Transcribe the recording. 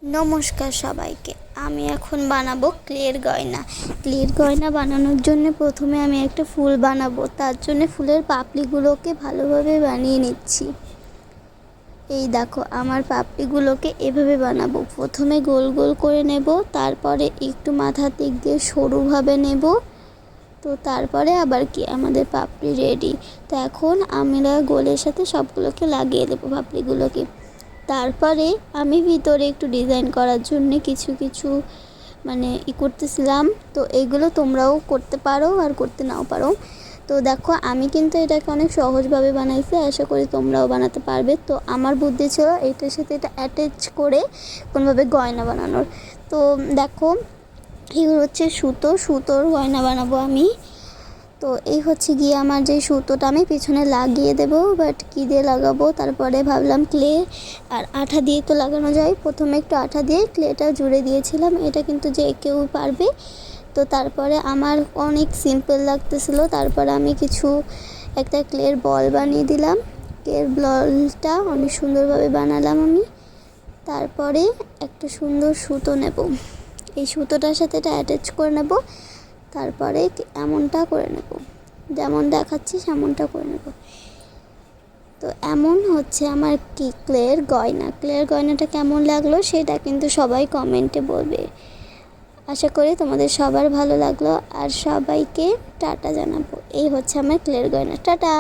নমস্কার সবাইকে। আমি এখন বানাবো ক্লের গয়না। ক্লের গয়না বানানোর জন্য প্রথমে আমি একটা ফুল বানাবো। তার জন্য ফুলের পাপড়িগুলোকে ভালোভাবে বানিয়ে নিচ্ছি। এই দেখো, আমার পাপড়িগুলোকে এভাবে বানাবো। প্রথমে গোল গোল করে নেব, তারপরে একটু মাথার দিক দিয়ে সরুভাবে নেব। তো তারপরে আবার কি আমাদের পাপড়ি রেডি। তো এখন আমরা গোলের সাথে সবগুলোকে লাগিয়ে দেবো পাপড়িগুলোকে। তারপরে আমি ভিতরে একটু ডিজাইন করার জন্য কিছু কিছু করতেছিলাম। তো এইগুলো তোমরাও করতে পারো আর করতে নাও পারো। তো দেখো, আমি কিন্তু এটাকে অনেক সহজভাবে বানাইছি, আশা করি তোমরাও বানাতে পারবে। তো আমার বুদ্ধি ছিল এইটার সাথে এটা অ্যাটাচ করে কোনোভাবে গয়না বানানোর। তো দেখো, এগুলো হচ্ছে সুতোর গয়না বানাবো আমি। তো এই হচ্ছে গিয়ে আমার যে সুতোটা আমি পিছনে লাগিয়ে দেব, বাট কী দিয়ে লাগাবো তারপরে ভাবলাম ক্লে আর আঠা দিয়ে তো লাগানো যায়। প্রথমে একটু আঠা দিয়ে ক্লেটা জুড়ে দিয়েছিলাম, এটা কিন্তু যে কেউ পারবে। তো তারপরে আমার অনেক সিম্পল লাগতেছিল, তারপরে আমি একটা ক্লের বল বানিয়ে দিলাম। ক্লের বলটা অনেক সুন্দরভাবে বানালাম আমি। তারপরে একটা সুন্দর সুতো নেব, এই সুতোটার সাথে এটা অ্যাটাচ করে নেব। তারপরে এমনটা করে নেব, যেমন দেখাচ্ছি সেমনটা করে নেব। তো এমন হচ্ছে আমার ক্লের গয়না। ক্লের গয়নাটা কেমন লাগলো সেটা কিন্তু সবাই কমেন্টে বলবে। আশা করি তোমাদের সবার ভালো লাগলো, আর সবাইকে টাটা জানাবো। এই হচ্ছে আমার ক্লের গয়না। টাটা।